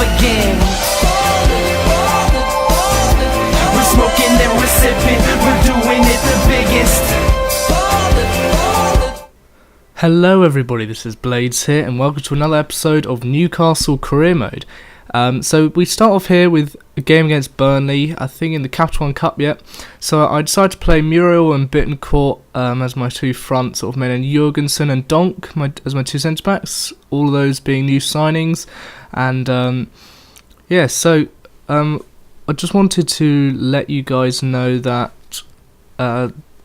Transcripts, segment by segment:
again. We're smoking and we're sipping, we're doing it the biggest. Hello everybody, this is Bladez here and welcome to another episode of Newcastle Career Mode. So we start off here with a game against Burnley, I think in the Capital One Cup yet. So I decided to play Muriel and Bittencourt as my two front sort of men, and Jorgensen and Donk as my two centre backs, all of those being new signings. And I just wanted to let you guys know that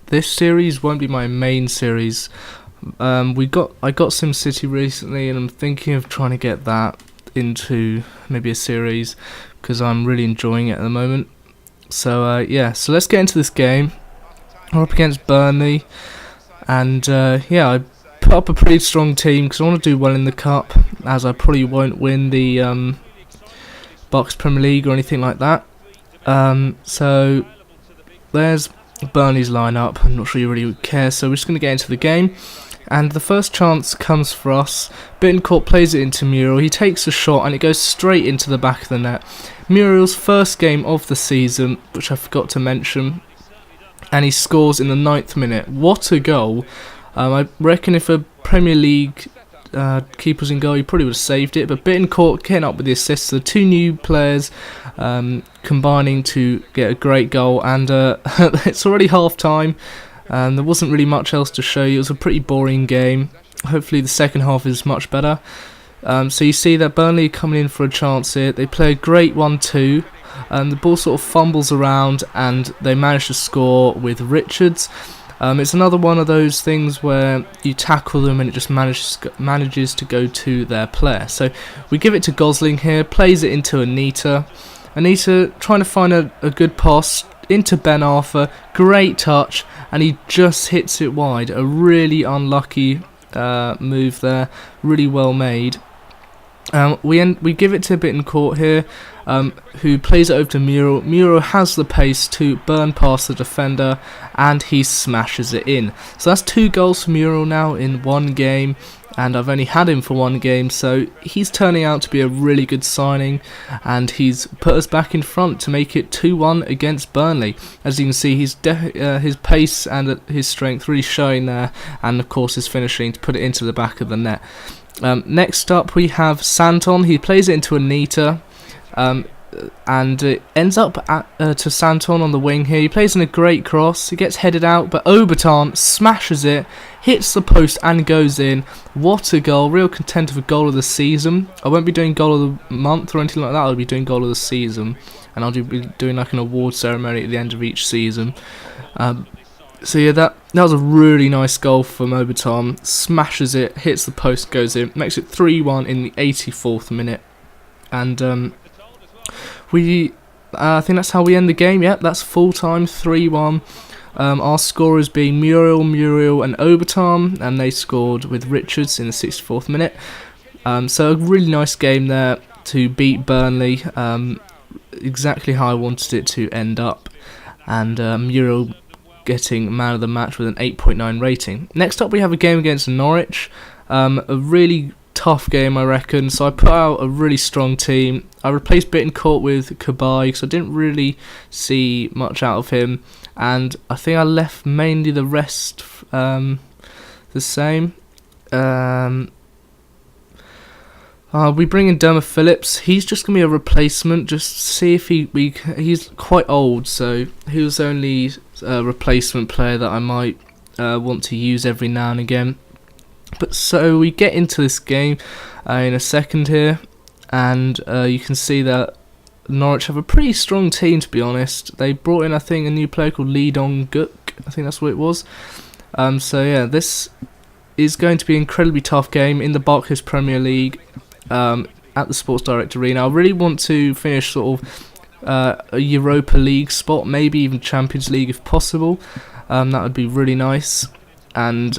this series won't be my main series. I got SimCity recently and I'm thinking of trying to get that into maybe a series because I'm really enjoying it at the moment. So so let's get into this game. We're up against Burnley, and I put up a pretty strong team because I want to do well in the cup, as I probably won't win the Box Premier League or anything like that. So there's Burnley's lineup. I'm not sure you really would care, so we're just going to get into the game. And the first chance comes for us. Bittencourt plays it into Muriel. He takes a shot and it goes straight into the back of the net. Muriel's first game of the season, which I forgot to mention, and he scores in the 9th minute. What a goal! I reckon if a Premier League keeper was in goal, he probably would have saved it. But Bittencourt getting up with the assists. The two new players combining to get a great goal, and it's already half time. There wasn't really much else to show you. It was a pretty boring game. Hopefully the second half is much better. So you see that Burnley coming in for a chance here. They play a great 1-2. The ball sort of fumbles around and they manage to score with Richards. It's another one of those things where you tackle them and it just manages to go to their player. So we give it to Gosling here. Plays it into Anita. Anita trying to find a good pass into Ben Arthur, great touch, and he just hits it wide. A really unlucky move there, really well made. We give it to Bittencourt here, who plays it over to Muriel. Muriel has the pace to burn past the defender, and he smashes it in. So that's 2 goals for Muriel now in one game, and I've only had him for one game, so he's turning out to be a really good signing, and he's put us back in front to make it 2-1 against Burnley. As you can see, his pace and his strength really showing there, and of course his finishing to put it into the back of the net. Next up we have Santon. He plays it into Anita, and it ends up to Santon on the wing here. He plays in a great cross. He gets headed out, but Obertan smashes it, hits the post and goes in. What a goal. Real contender for goal of the season. I won't be doing goal of the month or anything like that. I'll be doing goal of the season, and I'll be doing like an award ceremony at the end of each season. So yeah, that was a really nice goal from Obertan. Smashes it, hits the post, goes in, makes it 3-1 in the 84th minute. And I think that's how we end the game. Yep, that's full time, 3-1. Our scorers being Muriel, and Obertan, and they scored with Richards in the 64th minute. So a really nice game there to beat Burnley, exactly how I wanted it to end up. And Muriel getting man of the match with an 8.9 rating. Next up we have a game against Norwich, a really tough game I reckon, so I put out a really strong team. I replaced Bittencourt with Kabay because I didn't really see much out of him, and I think I left mainly the rest the same. We bring in Dermot Phillips. He's just going to be a replacement, just to see if he's quite old, so he was only a replacement player that I might want to use every now and again. But so we get into this game in a second here, and you can see that Norwich have a pretty strong team, to be honest. They brought in, I think, a new player called Lee Dong-guk. I think that's what it was. So yeah, this is going to be an incredibly tough game in the Barclays Premier League at the Sports Direct Arena. I really want to finish sort of a Europa League spot, maybe even Champions League if possible. That would be really nice. And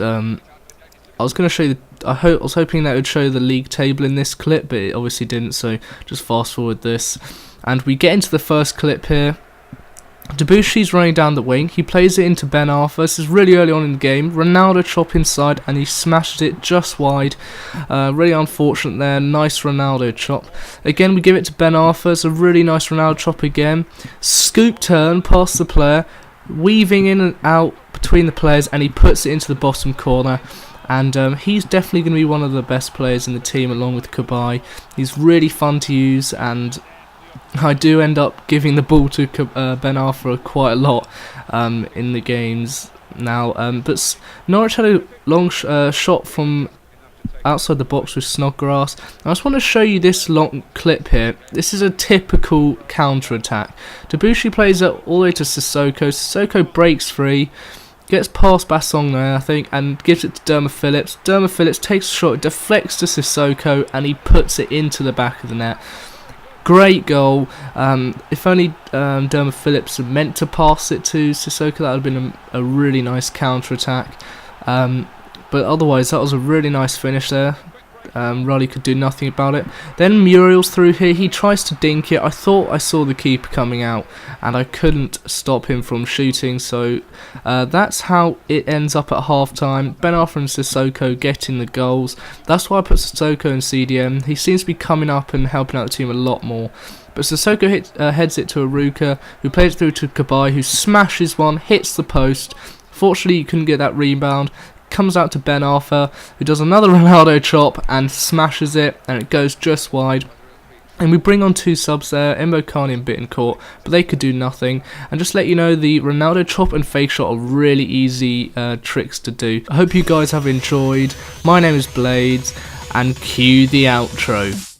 I was going to show you I was hoping that it would show the league table in this clip, but it obviously didn't, so just fast forward this. And we get into the first clip here, Debussy's running down the wing, he plays it into Ben Arthur. This is really early on in the game. Ronaldo chop inside and he smashes it just wide. Really unfortunate there, nice Ronaldo chop. Again we give it to Ben Arthur, it's a really nice Ronaldo chop again. Scoop turn past the player, weaving in and out between the players, and he puts it into the bottom corner. And he's definitely going to be one of the best players in the team along with Kabai. He's really fun to use, and I do end up giving the ball to Ben Arthur quite a lot in the games now. But Norwich had a long shot from outside the box with Snodgrass. I just want to show you this long clip here. This is a typical counter-attack. Debussy plays it all the way to Sissoko. Sissoko breaks free, gets past Bassong there, I think, and gives it to Derma Phillips. Derma Phillips takes a shot, deflects to Sissoko, and he puts it into the back of the net. Great goal. If only Derma Phillips had meant to pass it to Sissoko, that would have been a really nice counter-attack. But otherwise, that was a really nice finish there. Raleigh could do nothing about it. Then Muriel's through here. He tries to dink it. I thought I saw the keeper coming out, and I couldn't stop him from shooting. So that's how it ends up at half-time. Ben Arthur and Sissoko getting the goals. That's why I put Sissoko in CDM. He seems to be coming up and helping out the team a lot more. But Sissoko heads it to Aruka, who plays it through to Kabai, who smashes one, hits the post. Fortunately, he couldn't get that rebound. Comes out to Ben Arthur, who does another Ronaldo chop and smashes it, and it goes just wide. And we bring on two subs there, Mbokani and Bittencourt, but they could do nothing. And just let you know, the Ronaldo chop and fake shot are really easy tricks to do. I hope you guys have enjoyed. My name is Bladez, and cue the outro.